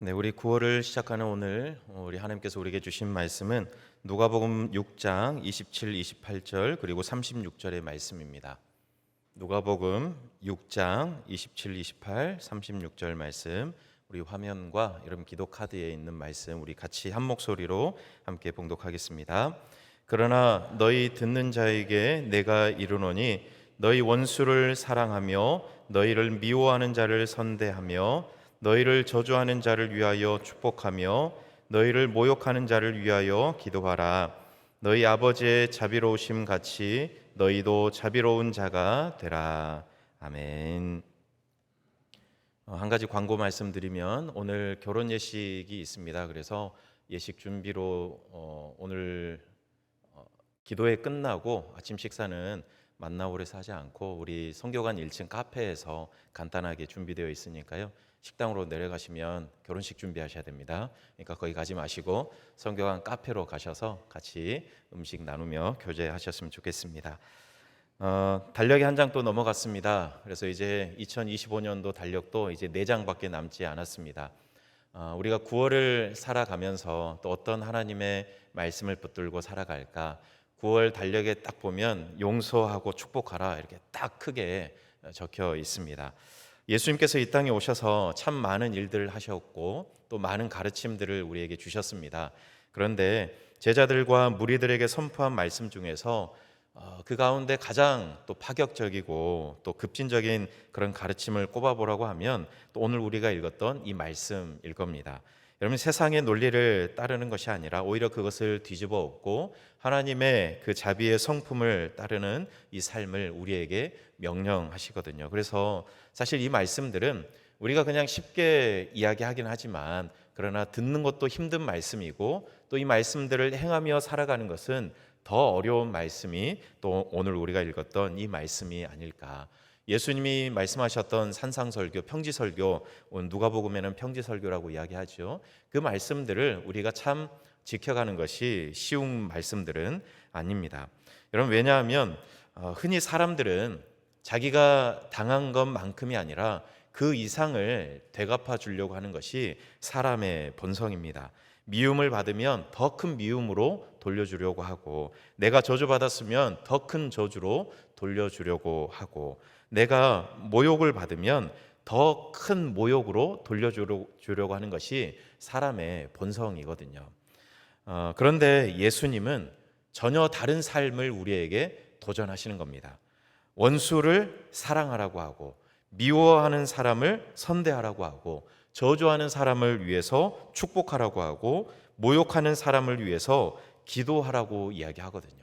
네, 우리 9월을 시작하는 오늘 우리 하나님께서 우리에게 주신 말씀은 누가복음 6장 27, 28절 그리고 36절의 말씀입니다. 누가복음 6장 27, 28, 36절 말씀, 우리 화면과 여러분 기도 카드에 있는 말씀 우리 같이 한 목소리로 함께 봉독하겠습니다. 그러나 너희 듣는 자에게 내가 이르노니 너희 원수를 사랑하며 너희를 미워하는 자를 선대하며 너희를 저주하는 자를 위하여 축복하며 너희를 모욕하는 자를 위하여 기도하라. 너희 아버지의 자비로우심 같이 너희도 자비로운 자가 되라. 아멘. 한 가지 광고 말씀드리면 오늘 결혼 예식이 있습니다. 그래서 예식 준비로 오늘 기도회 끝나고 아침 식사는 만나홀에서 하지 않고 우리 성교관 1층 카페에서 간단하게 준비되어 있으니까요. 식당으로 내려가시면 결혼식 준비하셔야 됩니다. 그러니까 거기 가지 마시고 성교관 카페로 가셔서 같이 음식 나누며 교제하셨으면 좋겠습니다. 달력이 한 장 또 넘어갔습니다. 그래서 이제 2025년도 달력도 이제 4장밖에 남지 않았습니다. 우리가 9월을 살아가면서 또 어떤 하나님의 말씀을 붙들고 살아갈까? 9월 달력에 딱 보면 용서하고 축복하라 이렇게 딱 크게 적혀 있습니다. 예수님께서 이 땅에 오셔서 참 많은 일들을 하셨고 또 많은 가르침들을 우리에게 주셨습니다. 그런데 제자들과 무리들에게 선포한 말씀 중에서 그 가운데 가장 또 파격적이고 또 급진적인 그런 가르침을 꼽아보라고 하면 또 오늘 우리가 읽었던 이 말씀일 겁니다. 여러분, 세상의 논리를 따르는 것이 아니라 오히려 그것을 뒤집어 엎고 하나님의 그 자비의 성품을 따르는 이 삶을 우리에게 명령하시거든요. 그래서 사실 이 말씀들은 우리가 그냥 쉽게 이야기하긴 하지만 그러나 듣는 것도 힘든 말씀이고 또 이 말씀들을 행하며 살아가는 것은 더 어려운 말씀이 또 오늘 우리가 읽었던 이 말씀이 아닐까. 예수님이 말씀하셨던 산상설교, 평지설교, 누가복음에는 평지설교라고 이야기하죠. 그 말씀들을 우리가 참 지켜가는 것이 쉬운 말씀들은 아닙니다. 여러분, 왜냐하면 흔히 사람들은 자기가 당한 것만큼이 아니라 그 이상을 되갚아 주려고 하는 것이 사람의 본성입니다. 미움을 받으면 더 큰 미움으로 돌려주려고 하고, 내가 저주받았으면 더 큰 저주로 돌려주려고 하고, 내가 모욕을 받으면 더 큰 모욕으로 돌려주려고 하는 것이 사람의 본성이거든요. 그런데 예수님은 전혀 다른 삶을 우리에게 도전하시는 겁니다. 원수를 사랑하라고 하고 미워하는 사람을 선대하라고 하고 저주하는 사람을 위해서 축복하라고 하고 모욕하는 사람을 위해서 기도하라고 이야기하거든요.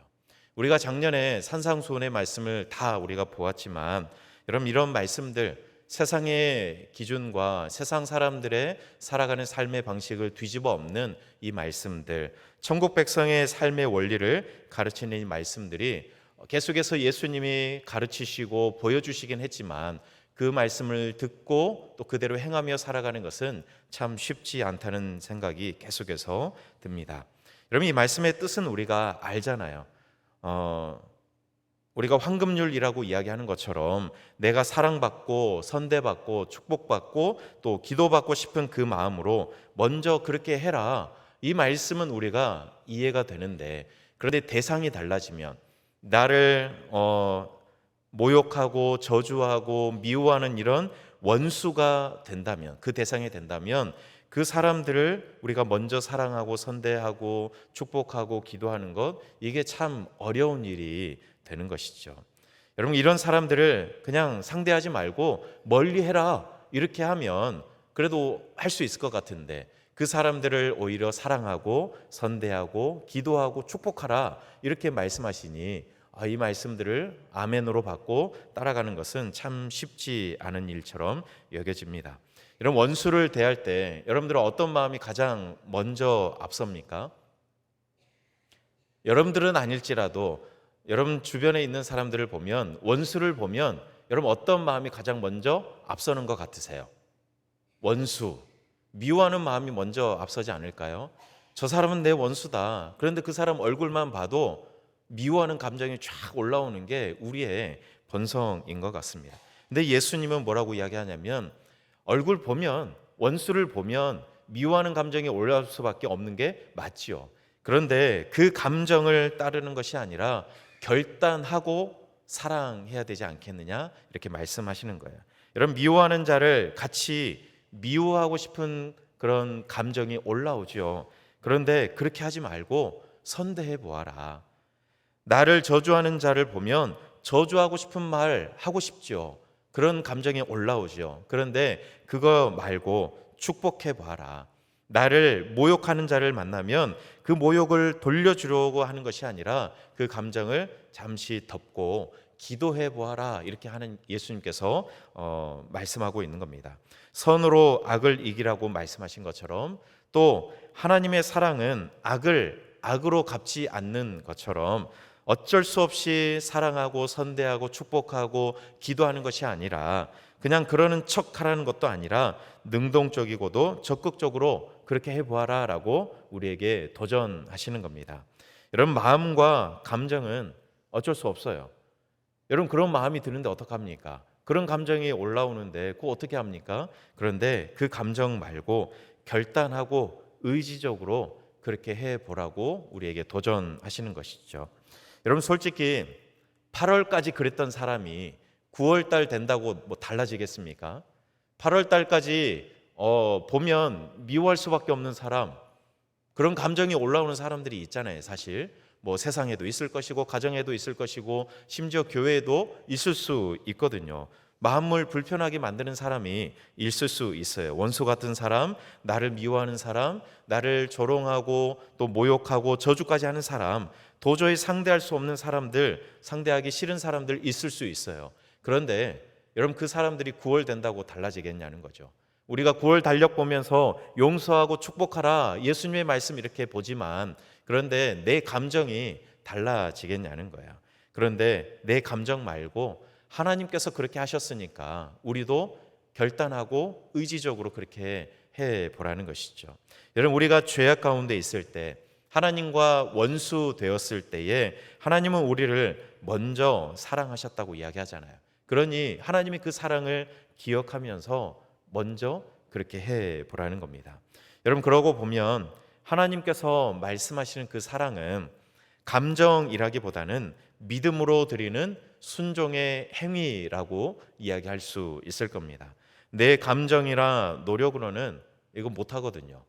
우리가 작년에 산상수훈의 말씀을 다 우리가 보았지만 여러분, 이런 말씀들, 세상의 기준과 세상 사람들의 살아가는 삶의 방식을 뒤집어 엎는 이 말씀들, 천국 백성의 삶의 원리를 가르치는 이 말씀들이 계속해서 예수님이 가르치시고 보여주시긴 했지만 그 말씀을 듣고 또 그대로 행하며 살아가는 것은 참 쉽지 않다는 생각이 계속해서 듭니다. 여러분, 이 말씀의 뜻은 우리가 알잖아요. 우리가 황금률이라고 이야기하는 것처럼 내가 사랑받고 선대받고 축복받고 또 기도받고 싶은 그 마음으로 먼저 그렇게 해라. 이 말씀은 우리가 이해가 되는데, 그런데 대상이 달라지면 나를 모욕하고 저주하고 미워하는 이런 원수가 된다면, 그 대상이 된다면 그 사람들을 우리가 먼저 사랑하고 선대하고 축복하고 기도하는 것, 이게 참 어려운 일이 되는 것이죠. 여러분, 이런 사람들을 그냥 상대하지 말고 멀리 해라 이렇게 하면 그래도 할 수 있을 것 같은데, 그 사람들을 오히려 사랑하고 선대하고 기도하고 축복하라 이렇게 말씀하시니 이 말씀들을 아멘으로 받고 따라가는 것은 참 쉽지 않은 일처럼 여겨집니다. 이런 원수를 대할 때 여러분들은 어떤 마음이 가장 먼저 앞섭니까? 여러분들은 아닐지라도 여러분 주변에 있는 사람들을 보면, 원수를 보면 여러분 어떤 마음이 가장 먼저 앞서는 것 같으세요? 원수, 미워하는 마음이 먼저 앞서지 않을까요? 저 사람은 내 원수다. 그런데 그 사람 얼굴만 봐도 미워하는 감정이 쫙 올라오는 게 우리의 본성인 것 같습니다. 근데 예수님은 뭐라고 이야기하냐면, 얼굴 보면, 원수를 보면 미워하는 감정이 올라올 수밖에 없는 게 맞지요. 그런데 그 감정을 따르는 것이 아니라 결단하고 사랑해야 되지 않겠느냐 이렇게 말씀하시는 거예요. 여러분, 미워하는 자를 같이 미워하고 싶은 그런 감정이 올라오죠. 그런데 그렇게 하지 말고 선대해 보아라. 나를 저주하는 자를 보면 저주하고 싶은 말 하고 싶죠. 그런 감정이 올라오죠. 그런데 그거 말고 축복해 봐라. 나를 모욕하는 자를 만나면 그 모욕을 돌려주려고 하는 것이 아니라 그 감정을 잠시 덮고 기도해 보아라. 이렇게 하는 예수님께서 말씀하고 있는 겁니다. 선으로 악을 이기라고 말씀하신 것처럼, 또 하나님의 사랑은 악을 악으로 갚지 않는 것처럼 어쩔 수 없이 사랑하고 선대하고 축복하고 기도하는 것이 아니라 그냥 그러는 척하라는 것도 아니라 능동적이고도 적극적으로 그렇게 해보아라 라고 우리에게 도전하시는 겁니다. 여러분, 마음과 감정은 어쩔 수 없어요. 여러분, 그런 마음이 드는데 어떡합니까? 그런 감정이 올라오는데 그거 어떻게 합니까? 그런데 그 감정 말고 결단하고 의지적으로 그렇게 해보라고 우리에게 도전하시는 것이죠. 여러분, 솔직히 8월까지 그랬던 사람이 9월 달 된다고 뭐 달라지겠습니까? 8월 달까지 보면 미워할 수밖에 없는 사람, 그런 감정이 올라오는 사람들이 있잖아요. 사실 뭐 세상에도 있을 것이고 가정에도 있을 것이고 심지어 교회에도 있을 수 있거든요. 마음을 불편하게 만드는 사람이 있을 수 있어요. 원수 같은 사람, 나를 미워하는 사람, 나를 조롱하고 또 모욕하고 저주까지 하는 사람, 도저히 상대할 수 없는 사람들, 상대하기 싫은 사람들 있을 수 있어요. 그런데 여러분, 그 사람들이 9월 된다고 달라지겠냐는 거죠. 우리가 9월 달력 보면서 용서하고 축복하라, 예수님의 말씀 이렇게 보지만, 그런데 내 감정이 달라지겠냐는 거예요. 그런데 내 감정 말고 하나님께서 그렇게 하셨으니까 우리도 결단하고 의지적으로 그렇게 해보라는 것이죠. 여러분, 우리가 죄악 가운데 있을 때, 하나님과 원수 되었을 때에 하나님은 우리를 먼저 사랑하셨다고 이야기하잖아요. 그러니 하나님이 그 사랑을 기억하면서 먼저 그렇게 해보라는 겁니다. 여러분, 그러고 보면 하나님께서 말씀하시는 그 사랑은 감정이라기보다는 믿음으로 드리는 순종의 행위라고 이야기할 수 있을 겁니다. 내 감정이나 노력으로는 이거 못하거든요.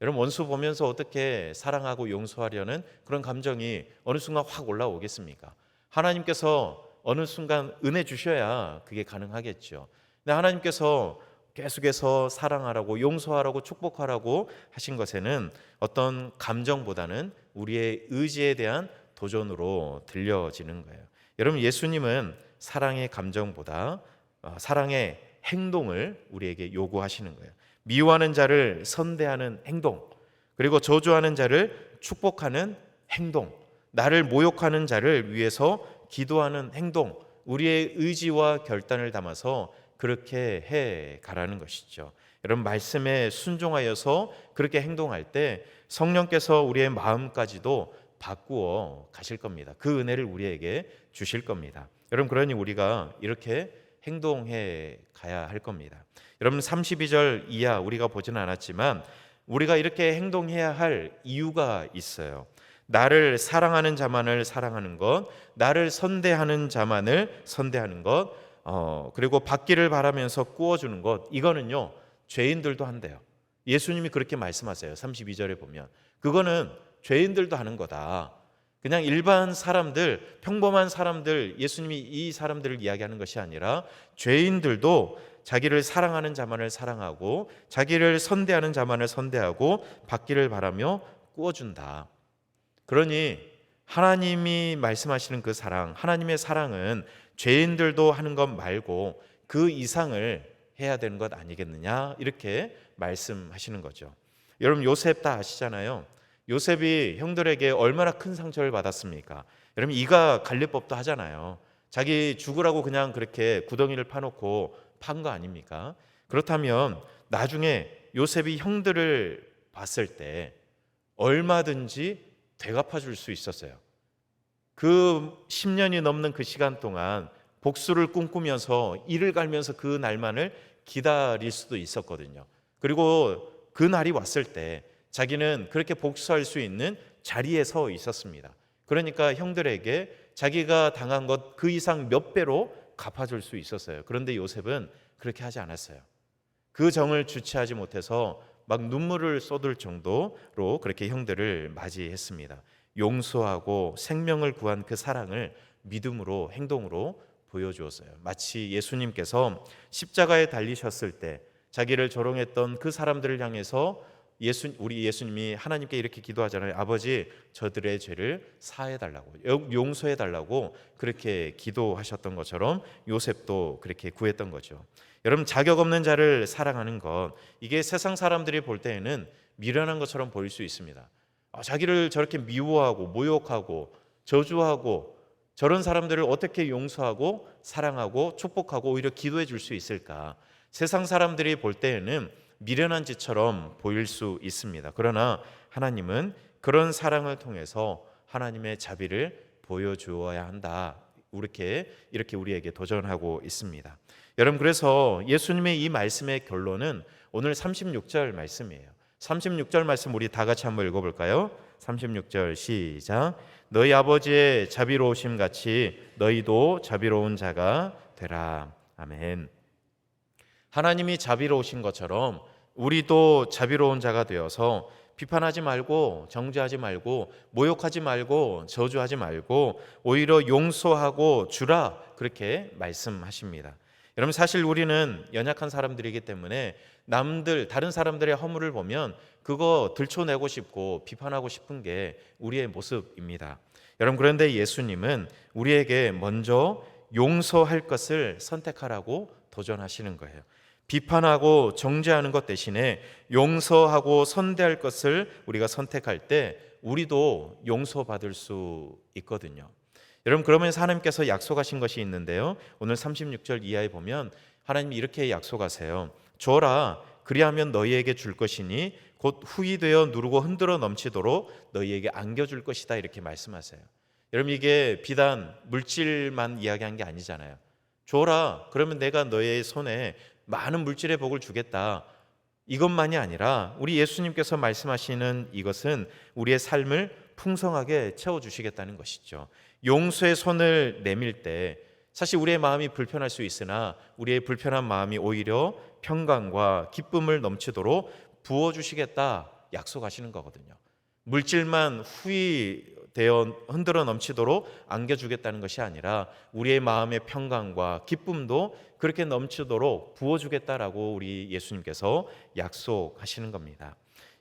여러분, 원수 보면서 어떻게 사랑하고 용서하려는 그런 감정이 어느 순간 확 올라오겠습니까? 하나님께서 어느 순간 은혜 주셔야 그게 가능하겠죠. 근데 하나님께서 계속해서 사랑하라고 용서하라고 축복하라고 하신 것에는 어떤 감정보다는 우리의 의지에 대한 도전으로 들려지는 거예요. 여러분, 예수님은 사랑의 감정보다 사랑의 행동을 우리에게 요구하시는 거예요. 미워하는 자를 선대하는 행동, 그리고 저주하는 자를 축복하는 행동, 나를 모욕하는 자를 위해서 기도하는 행동, 우리의 의지와 결단을 담아서 그렇게 해 가라는 것이죠. 여러분, 말씀에 순종하여서 그렇게 행동할 때 성령께서 우리의 마음까지도 바꾸어 가실 겁니다. 그 은혜를 우리에게 주실 겁니다. 여러분, 그러니 우리가 이렇게 행동해 가야 할 겁니다. 여러분, 32절 이하 우리가 보지는 않았지만 우리가 이렇게 행동해야 할 이유가 있어요. 나를 사랑하는 자만을 사랑하는 것, 나를 선대하는 자만을 선대하는 것, 그리고 받기를 바라면서 꾸어주는 것, 이거는요 죄인들도 한대요. 예수님이 그렇게 말씀하세요. 32절에 보면 그거는 죄인들도 하는 거다. 그냥 일반 사람들, 평범한 사람들, 예수님이 이 사람들을 이야기하는 것이 아니라 죄인들도 자기를 사랑하는 자만을 사랑하고 자기를 선대하는 자만을 선대하고 받기를 바라며 꾸어준다. 그러니 하나님이 말씀하시는 그 사랑, 하나님의 사랑은 죄인들도 하는 것 말고 그 이상을 해야 되는 것 아니겠느냐, 이렇게 말씀하시는 거죠. 여러분, 요셉 다 아시잖아요. 요셉이 형들에게 얼마나 큰 상처를 받았습니까? 여러분, 이가 갈릴 법도 하잖아요. 자기 죽으라고 그냥 그렇게 구덩이를 파놓고 판 거 아닙니까? 그렇다면 나중에 요셉이 형들을 봤을 때 얼마든지 되갚아 줄 수 있었어요. 그 10년이 넘는 그 시간 동안 복수를 꿈꾸면서 이를 갈면서 그 날만을 기다릴 수도 있었거든요. 그리고 그 날이 왔을 때 자기는 그렇게 복수할 수 있는 자리에 서 있었습니다. 그러니까 형들에게 자기가 당한 것 그 이상 몇 배로 갚아줄 수 있었어요. 그런데 요셉은 그렇게 하지 않았어요. 그 정을 주체하지 못해서 막 눈물을 쏟을 정도로 그렇게 형들을 맞이했습니다. 용서하고 생명을 구한 그 사랑을 믿음으로, 행동으로 보여주었어요. 마치 예수님께서 십자가에 달리셨을 때 자기를 조롱했던 그 사람들을 향해서 우리 예수님이 하나님께 이렇게 기도하잖아요. 아버지, 저들의 죄를 사해달라고, 용서해달라고 그렇게 기도하셨던 것처럼 요셉도 그렇게 구했던 거죠. 여러분, 자격 없는 자를 사랑하는 것, 이게 세상 사람들이 볼 때에는 미련한 것처럼 보일 수 있습니다. 자기를 저렇게 미워하고 모욕하고 저주하고 저런 사람들을 어떻게 용서하고 사랑하고 축복하고 오히려 기도해 줄 수 있을까? 세상 사람들이 볼 때에는 미련한 짓처럼 보일 수 있습니다. 그러나 하나님은 그런 사랑을 통해서 하나님의 자비를 보여주어야 한다. 이렇게 우리에게 도전하고 있습니다. 여러분, 그래서 예수님의 이 말씀의 결론은 오늘 36절 말씀이에요. 36절 말씀 우리 다 같이 한번 읽어볼까요? 36절 시작. 너희 아버지의 자비로우심 같이 너희도 자비로운 자가 되라. 아멘. 하나님이 자비로우신 것처럼 우리도 자비로운 자가 되어서 비판하지 말고 정죄하지 말고 모욕하지 말고 저주하지 말고 오히려 용서하고 주라, 그렇게 말씀하십니다. 여러분, 사실 우리는 연약한 사람들이기 때문에 다른 사람들의 허물을 보면 그거 들춰내고 싶고 비판하고 싶은 게 우리의 모습입니다. 여러분, 그런데 예수님은 우리에게 먼저 용서할 것을 선택하라고 도전하시는 거예요. 비판하고 정죄하는 것 대신에 용서하고 선대할 것을 우리가 선택할 때 우리도 용서받을 수 있거든요. 여러분, 그러면서 하나님께서 약속하신 것이 있는데요, 오늘 36절 이하에 보면 하나님이 이렇게 약속하세요. 줘라, 그리하면 너희에게 줄 것이니 곧 후히 되어 누르고 흔들어 넘치도록 너희에게 안겨줄 것이다, 이렇게 말씀하세요. 여러분, 이게 비단 물질만 이야기한 게 아니잖아요. 줘라, 그러면 내가 너의 손에 많은 물질의 복을 주겠다, 이것만이 아니라 우리 예수님께서 말씀하시는 이것은 우리의 삶을 풍성하게 채워주시겠다는 것이죠. 용서의 손을 내밀 때 사실 우리의 마음이 불편할 수 있으나 우리의 불편한 마음이 오히려 평강과 기쁨을 넘치도록 부어주시겠다 약속하시는 거거든요. 물질만 후히 되어 흔들어 넘치도록 안겨주겠다는 것이 아니라 우리의 마음의 평강과 기쁨도 그렇게 넘치도록 부어주겠다라고 우리 예수님께서 약속하시는 겁니다.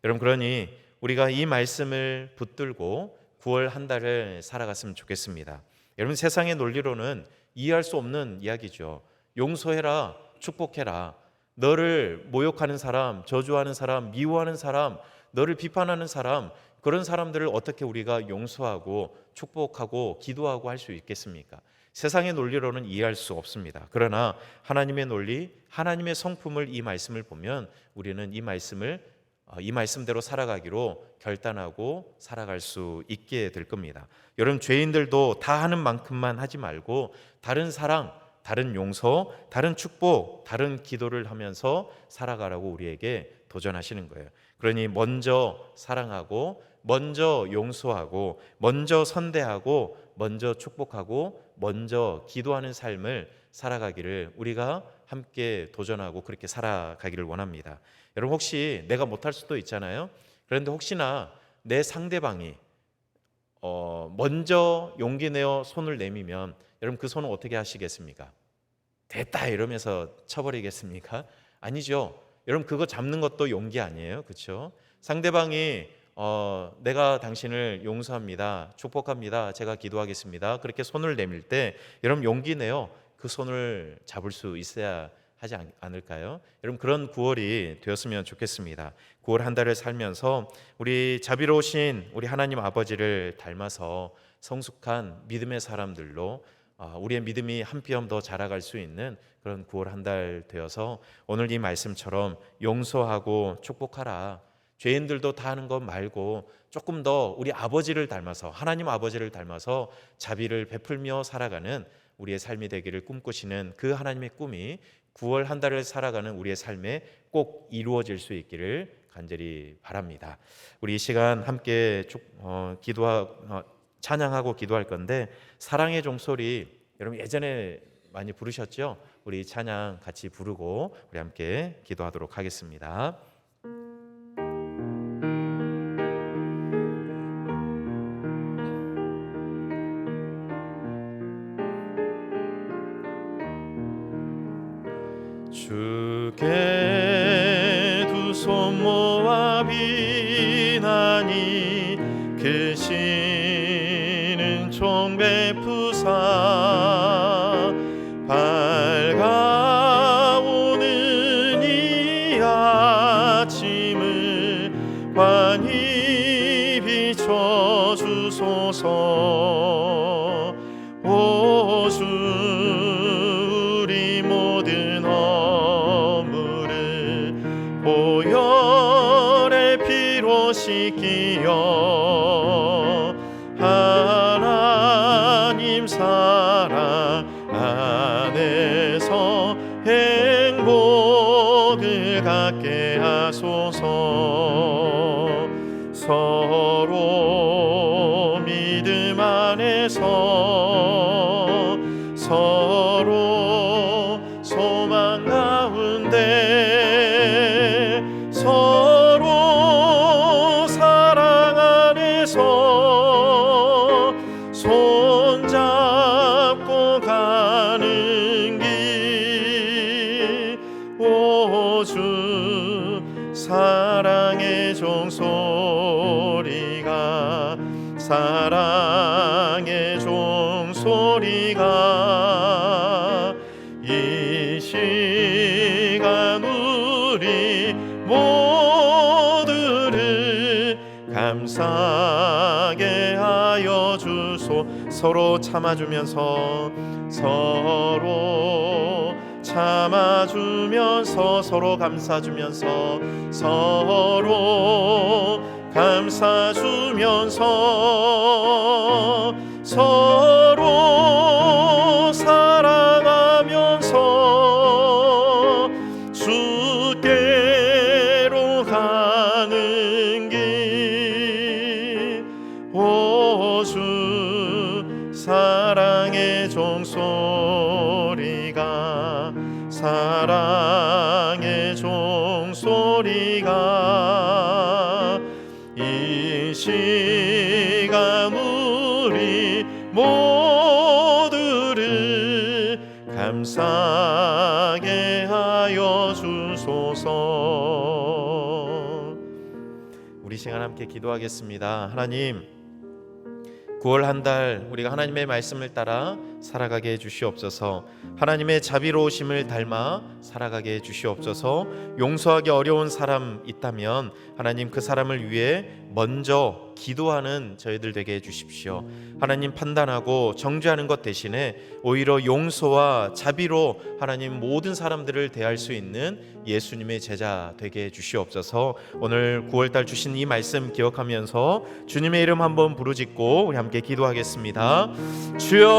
여러분, 그러니 우리가 이 말씀을 붙들고 9월 한 달을 살아갔으면 좋겠습니다. 여러분, 세상의 논리로는 이해할 수 없는 이야기죠. 용서해라, 축복해라. 너를 모욕하는 사람, 저주하는 사람, 미워하는 사람, 너를 비판하는 사람, 그런 사람들을 어떻게 우리가 용서하고 축복하고 기도하고 할 수 있겠습니까? 세상의 논리로는 이해할 수 없습니다. 그러나 하나님의 논리, 하나님의 성품을, 이 말씀을 보면 우리는 이 말씀대로 살아가기로 결단하고 살아갈 수 있게 될 겁니다. 여러분, 죄인들도 다 하는 만큼만 하지 말고 다른 사랑, 다른 용서, 다른 축복, 다른 기도를 하면서 살아가라고 우리에게 도전하시는 거예요. 그러니 먼저 사랑하고, 먼저 용서하고, 먼저 선대하고, 먼저 축복하고, 먼저 기도하는 삶을 살아가기를 우리가 함께 도전하고 그렇게 살아가기를 원합니다. 여러분, 혹시 내가 못할 수도 있잖아요. 그런데 혹시나 내 상대방이 먼저 용기 내어 손을 내밀면 여러분, 그 손은 어떻게 하시겠습니까? 됐다 이러면서 쳐버리겠습니까? 아니죠. 여러분, 그거 잡는 것도 용기 아니에요, 그렇죠? 상대방이 내가 당신을 용서합니다, 축복합니다, 제가 기도하겠습니다, 그렇게 손을 내밀 때 여러분, 용기 내어 그 손을 잡을 수 있어야 하지 않을까요? 여러분, 그런 9월이 되었으면 좋겠습니다. 9월 한 달을 살면서 우리 자비로우신 우리 하나님 아버지를 닮아서 성숙한 믿음의 사람들로 우리의 믿음이 한 뼘 더 자라갈 수 있는 그런 9월 한 달 되어서 오늘 이 말씀처럼 용서하고 축복하라, 죄인들도 다 하는 것 말고 조금 더 우리 아버지를 닮아서, 하나님 아버지를 닮아서 자비를 베풀며 살아가는 우리의 삶이 되기를 꿈꾸시는 그 하나님의 꿈이 9월 한 달을 살아가는 우리의 삶에 꼭 이루어질 수 있기를 간절히 바랍니다. 우리 이 시간 함께 찬양하고 기도할 건데, 사랑의 종소리 여러분 예전에 많이 부르셨죠? 우리 찬양 같이 부르고 우리 함께 기도하도록 하겠습니다. 주께 두 손 모아 비나니 크시는 종 베푸사 밝아오는 이 아침을 환히 비춰주소서. 오 주 우리 모든 허물을 보혈의 피로 씻기어 하나님 사랑 안에서 행복을 갖게 하소서. 서로 믿음 안에서 서로 소망 가운데 서로 사랑 안에서 손잡고 가는 길. 오 주 사랑의 종소리가 사랑의 종소리가 이 시간 우리 모두를 감사하게 하여 주소. 서로 참아주면서 서로 참아주면서 서로 감싸주면서 서로 감싸주면서 서로 사랑하면서 주께로 가는 길. 오 주 사랑의 종소리가 사랑의 종소리가 이 시간 우리 모두를 감사하게 하여 주소서. 우리 시간 함께 기도하겠습니다. 하나님, 9월 한 달 우리가 하나님의 말씀을 따라 살아가게 해주시옵소서. 하나님의 자비로우심을 닮아 살아가게 해주시옵소서. 용서하기 어려운 사람 있다면 하나님 그 사람을 위해 먼저 기도하는 저희들 되게 해주십시오. 하나님, 판단하고 정죄하는 것 대신에 오히려 용서와 자비로 하나님 모든 사람들을 대할 수 있는 예수님의 제자 되게 해주시옵소서. 오늘 9월달 주신 이 말씀 기억하면서 주님의 이름 한번 부르짖고 우리 함께 기도하겠습니다. 주여,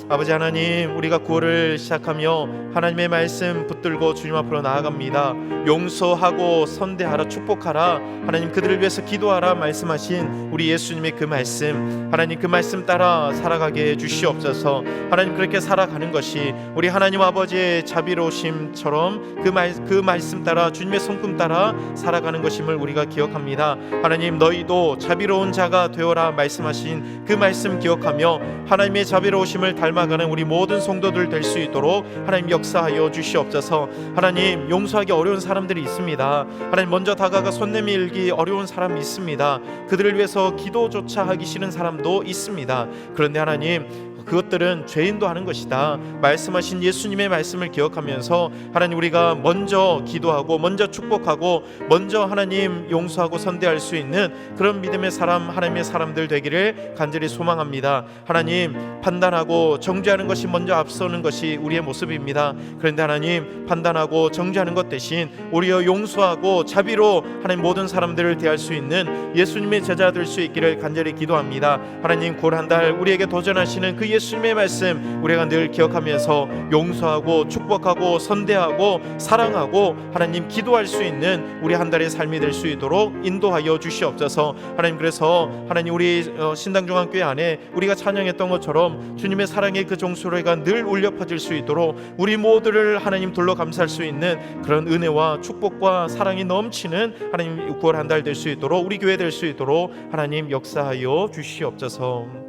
아버지 하나님, 우리가 9월을 시작하며 하나님의 말씀 붙들고 주님 앞으로 나아갑니다. 용서하고 선대하라, 축복하라, 하나님 그들을 위해서 기도하라 말씀하신 우리 예수님의 그 말씀, 하나님 그 말씀 따라 살아가게 해주시옵소서. 하나님, 그렇게 살아가는 것이 우리 하나님 아버지의 자비로우심처럼 그 말씀 따라 주님의 손금 따라 살아가는 것임을 우리가 기억합니다. 하나님, 너희도 자비로운 자가 되어라 말씀하신 그 말씀 기억하며 하나님의 자비로우심을 닮아가는 우리 모든 성도들 될 수 있도록 하나님 역사하여 주시옵소서. 하나님, 용서하기 어려운 사람들이 있습니다. 하나님, 먼저 다가가 손 내밀기 어려운 사람이 있습니다. 그들을 위해서 기도조차 하기 싫은 사람도 있습니다. 그런데 하나님, 그것들은 죄인도 하는 것이다 말씀하신 예수님의 말씀을 기억하면서 하나님, 우리가 먼저 기도하고 먼저 축복하고 먼저 하나님 용서하고 선대할 수 있는 그런 믿음의 사람, 하나님의 사람들 되기를 간절히 소망합니다. 하나님, 판단하고 정죄하는 것이 먼저 앞서는 것이 우리의 모습입니다. 그런데 하나님, 판단하고 정죄하는 것 대신 우리여 용서하고 자비로 하나님 모든 사람들을 대할 수 있는 예수님의 제자 될 수 있기를 간절히 기도합니다. 하나님, 9월 한 달 우리에게 도전하시는 그 예수님의 말씀 우리가 늘 기억하면서 용서하고 축복하고 선대하고 사랑하고 하나님 기도할 수 있는 우리 한 달의 삶이 될 수 있도록 인도하여 주시옵소서. 하나님, 그래서 하나님 우리 신당중앙교회 안에 우리가 찬양했던 것처럼 주님의 사랑의 그 종소리가 늘 울려 퍼질 수 있도록 우리 모두를 하나님 둘러 감쌀 수 있는 그런 은혜와 축복과 사랑이 넘치는 하나님 9월 한 달 될 수 있도록, 우리 교회 될 수 있도록 하나님 역사하여 주시옵소서.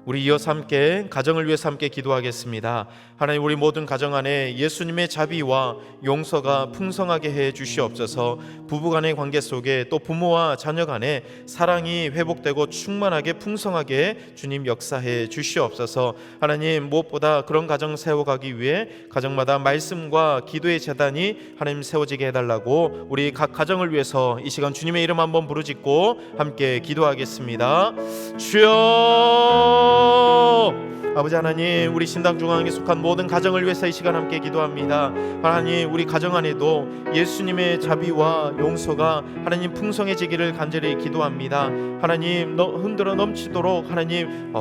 우리 이어서 함께 가정을 위해서 함께 기도하겠습니다. 하나님, 우리 모든 가정 안에 예수님의 자비와 용서가 풍성하게 해 주시옵소서. 부부간의 관계 속에 또 부모와 자녀 간에 사랑이 회복되고 충만하게 풍성하게 주님 역사해 주시옵소서. 하나님, 무엇보다 그런 가정 세워가기 위해 가정마다 말씀과 기도의 제단이 하나님 세워지게 해달라고 우리 각 가정을 위해서 이 시간 주님의 이름 한번 부르짖고 함께 기도하겠습니다. 주여, 아버지 하나님, 우리 신당중앙에 속한 모든 가정을 위해서 이 시간 함께 기도합니다. 하나님, 우리 가정 안에도 예수님의 자비와 용서가 하나님 풍성해지기를 간절히 기도합니다. 하나님, 흔들어 넘치도록 하나님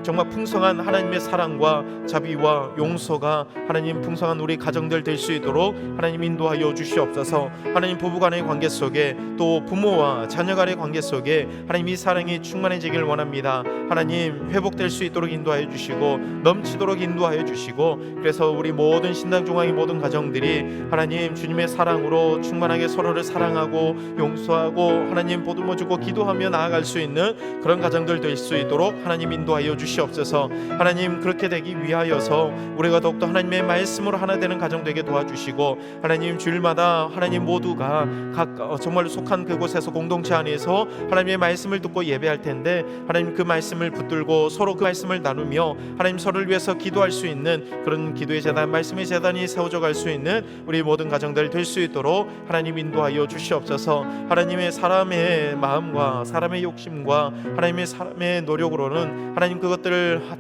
정말 풍성한 하나님의 사랑과 자비와 용서가 하나님 풍성한 우리 가정들 될 수 있도록 하나님 인도하여 주시옵소서. 하나님, 부부간의 관계 속에 또 부모와 자녀 간의 관계 속에 하나님 이 사랑이 충만해지길 원합니다. 하나님, 회복될 수 있도록 인도하여 주시고 넘치도록 인도하여 주시고, 그래서 우리 모든 신당중앙의 모든 가정들이 하나님 주님의 사랑으로 충만하게 서로를 사랑하고 용서하고 하나님 보듬어주고 기도하며 나아갈 수 있는 그런 가정들 될 수 있도록 하나님 인도하여 주시옵소서. 하나님, 그렇게 되기 위하여서 우리가 더욱더 하나님의 말씀으로 하나 되는 가정 되게 도와주시고, 하나님 주일마다 하나님 모두가 각 정말 속한 그곳에서 공동체 안에서 하나님의 말씀을 듣고 예배할 텐데, 하나님 그 말씀을 붙들고 서로 그 말씀을 나누며 하나님 서로를 위해서 기도할 수 있는 그런 기도의 제단, 말씀의 제단이 세워져 갈 수 있는 우리 모든 가정들 될 수 있도록 하나님 인도하여 주시옵소서. 하나님의 사람의 마음과 사람의 욕심과 하나님의 사람의 노력으로는 하나님 그것들을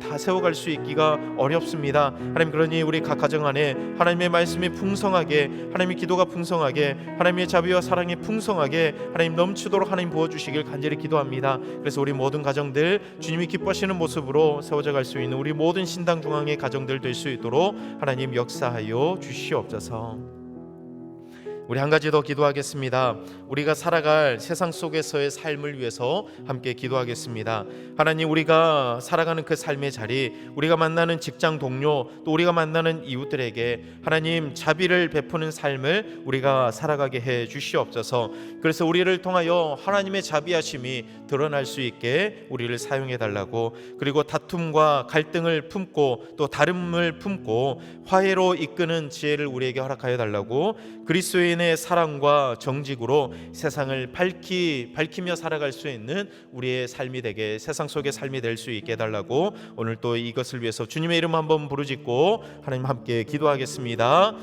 다 세워갈 수 있기가 어렵습니다. 하나님, 그러니 우리 각 가정 안에 하나님의 말씀이 풍성하게, 하나님의 기도가 풍성하게, 하나님의 자비와 사랑이 풍성하게 하나님 넘치도록 하나님 부어주시길 간절히 기도합니다. 그래서 우리 모든 가정들 주님이 기뻐하시는 모습으로 세워져 갈 수 있는 우리 모든 신당중앙의 가정들 될 수 있도록 하나님 역사하여 주시옵소서. 우리 한 가지 더 기도하겠습니다. 우리가 살아갈 세상 속에서의 삶을 위해서 함께 기도하겠습니다. 하나님, 우리가 살아가는 그 삶의 자리, 우리가 만나는 직장 동료, 또 우리가 만나는 이웃들에게 하나님 자비를 베푸는 삶을 우리가 살아가게 해 주시옵소서. 그래서 우리를 통하여 하나님의 자비하심이 드러날 수 있게 우리를 사용해 달라고, 그리고 다툼과 갈등을 품고 또 다름을 품고 화해로 이끄는 지혜를 우리에게 허락하여 달라고, 그리스도인의 사랑과 정직으로 세상을 밝히며 살아갈 수 있는 우리의 삶이 되게, 세상 속의 삶이 될 수 있게 해달라고 오늘 또 이것을 위해서 주님의 이름 한번 부르짖고 하나님 함께 기도하겠습니다.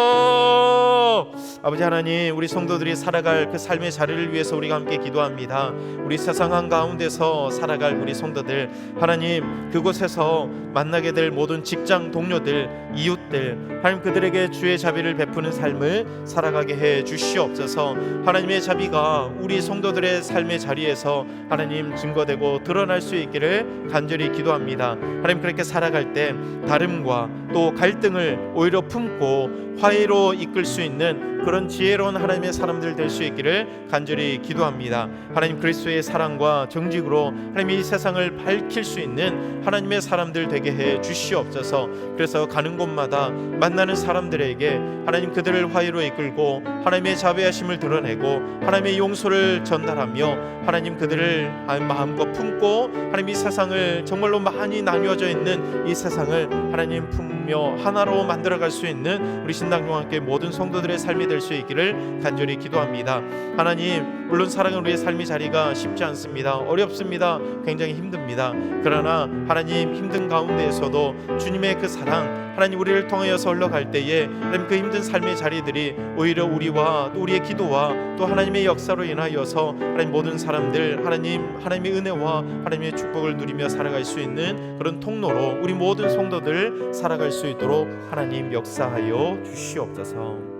주여, 아버지 하나님, 우리 성도들이 살아갈 그 삶의 자리를 위해서 우리가 함께 기도합니다. 우리 세상 한가운데서 살아갈 우리 성도들, 하나님 그곳에서 만나게 될 모든 직장 동료들, 이웃들, 하나님 그들에게 주의 자비를 베푸는 삶을 살아가게 해 주시옵소서. 하나님의 자비가 우리 성도들의 삶의 자리에서 하나님 증거되고 드러날 수 있기를 간절히 기도합니다. 하나님, 그렇게 살아갈 때 다름과 또 갈등을 오히려 품고 화해로 이끌 수 있는 그런 지혜로운 하나님의 사람들 될 수 있기를 간절히 기도합니다. 하나님, 그리스도의 사랑과 정직으로 하나님 이 세상을 밝힐 수 있는 하나님의 사람들 되게 해 주시옵소서. 그래서 가는 곳마다 만나는 사람들에게 하나님 그들을 화해로 이끌고 하나님의 자비하심을 드러내고 하나님의 용서를 전달하며 하나님 그들을 마음껏 품고 하나님 이 세상을 정말로 많이 나뉘어져 있는 이 세상을 하나님 품며 하나로 만들어갈 수 있는 우리 신당중앙교회 모든 성도들의 삶이 될 수 있기를 간절히 기도합니다. 하나님, 물론 살아가는 우리의 삶의 자리가 쉽지 않습니다. 어렵습니다. 굉장히 힘듭니다. 그러나 하나님, 힘든 가운데에서도 주님의 그 사랑, 하나님 우리를 통하여서 흘러갈 때에 하나님 그 힘든 삶의 자리들이 오히려 우리와 또 우리의 기도와 또 하나님의 역사로 인하여서 하나님 모든 사람들 하나님의 은혜와 하나님의 축복을 누리며 살아갈 수 있는 그런 통로로 우리 모든 성도들 살아갈 수 있도록 하나님 역사하여 주시옵소서.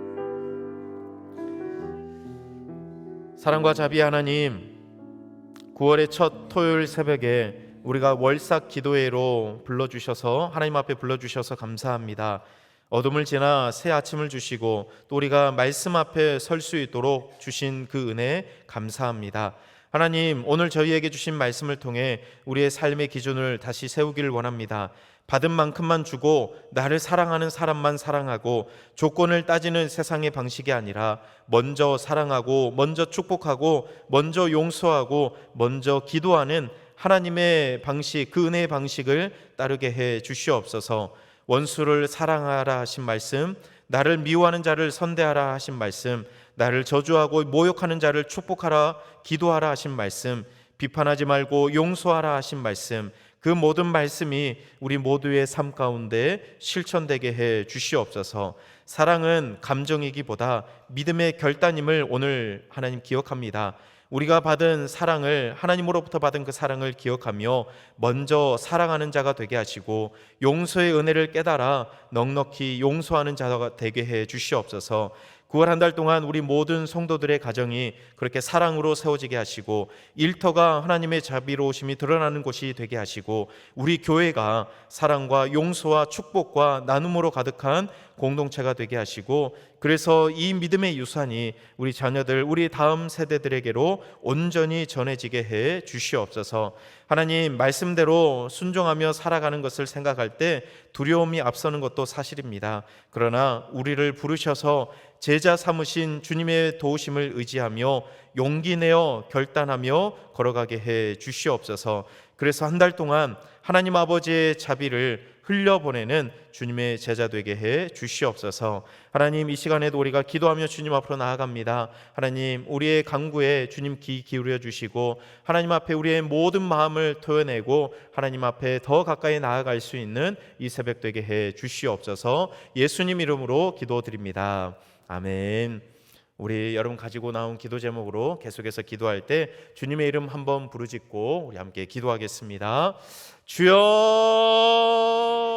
사랑과 자비 하나님, 9월의 첫 토요일 새벽에 우리가 월삭 기도회로 불러주셔서 하나님 앞에 불러주셔서 감사합니다. 어둠을 지나 새 아침을 주시고 또 우리가 말씀 앞에 설 수 있도록 주신 그 은혜 감사합니다. 하나님, 오늘 저희에게 주신 말씀을 통해 우리의 삶의 기준을 다시 세우기를 원합니다. 받은 만큼만 주고 나를 사랑하는 사람만 사랑하고 조건을 따지는 세상의 방식이 아니라 먼저 사랑하고 먼저 축복하고 먼저 용서하고 먼저 기도하는 하나님의 방식, 그 은혜의 방식을 따르게 해 주시옵소서. 원수를 사랑하라 하신 말씀, 나를 미워하는 자를 선대하라 하신 말씀, 나를 저주하고 모욕하는 자를 축복하라 기도하라 하신 말씀, 비판하지 말고 용서하라 하신 말씀, 그 모든 말씀이 우리 모두의 삶 가운데 실천되게 해 주시옵소서. 사랑은 감정이기보다 믿음의 결단임을 오늘 하나님 기억합니다. 우리가 받은 사랑을, 하나님으로부터 받은 그 사랑을 기억하며 먼저 사랑하는 자가 되게 하시고 용서의 은혜를 깨달아 넉넉히 용서하는 자가 되게 해 주시옵소서. 9월 한 달 동안 우리 모든 성도들의 가정이 그렇게 사랑으로 세워지게 하시고 일터가 하나님의 자비로우심이 드러나는 곳이 되게 하시고 우리 교회가 사랑과 용서와 축복과 나눔으로 가득한 공동체가 되게 하시고 그래서 이 믿음의 유산이 우리 자녀들, 우리 다음 세대들에게로 온전히 전해지게 해 주시옵소서. 하나님, 말씀대로 순종하며 살아가는 것을 생각할 때 두려움이 앞서는 것도 사실입니다. 그러나 우리를 부르셔서 제자 삼으신 주님의 도우심을 의지하며 용기 내어 결단하며 걸어가게 해 주시옵소서. 그래서 한 달 동안 하나님 아버지의 자비를 흘려보내는 주님의 제자 되게 해 주시옵소서. 하나님, 이 시간에도 우리가 기도하며 주님 앞으로 나아갑니다. 하나님, 우리의 간구에 주님 귀 기울여 주시고 하나님 앞에 우리의 모든 마음을 토해내고 하나님 앞에 더 가까이 나아갈 수 있는 이 새벽 되게 해 주시옵소서. 예수님 이름으로 기도드립니다. 아멘. 우리 여러분 가지고 나온 기도 제목으로 계속해서 기도할 때 주님의 이름 한번 부르짖고 우리 함께 기도하겠습니다. 주여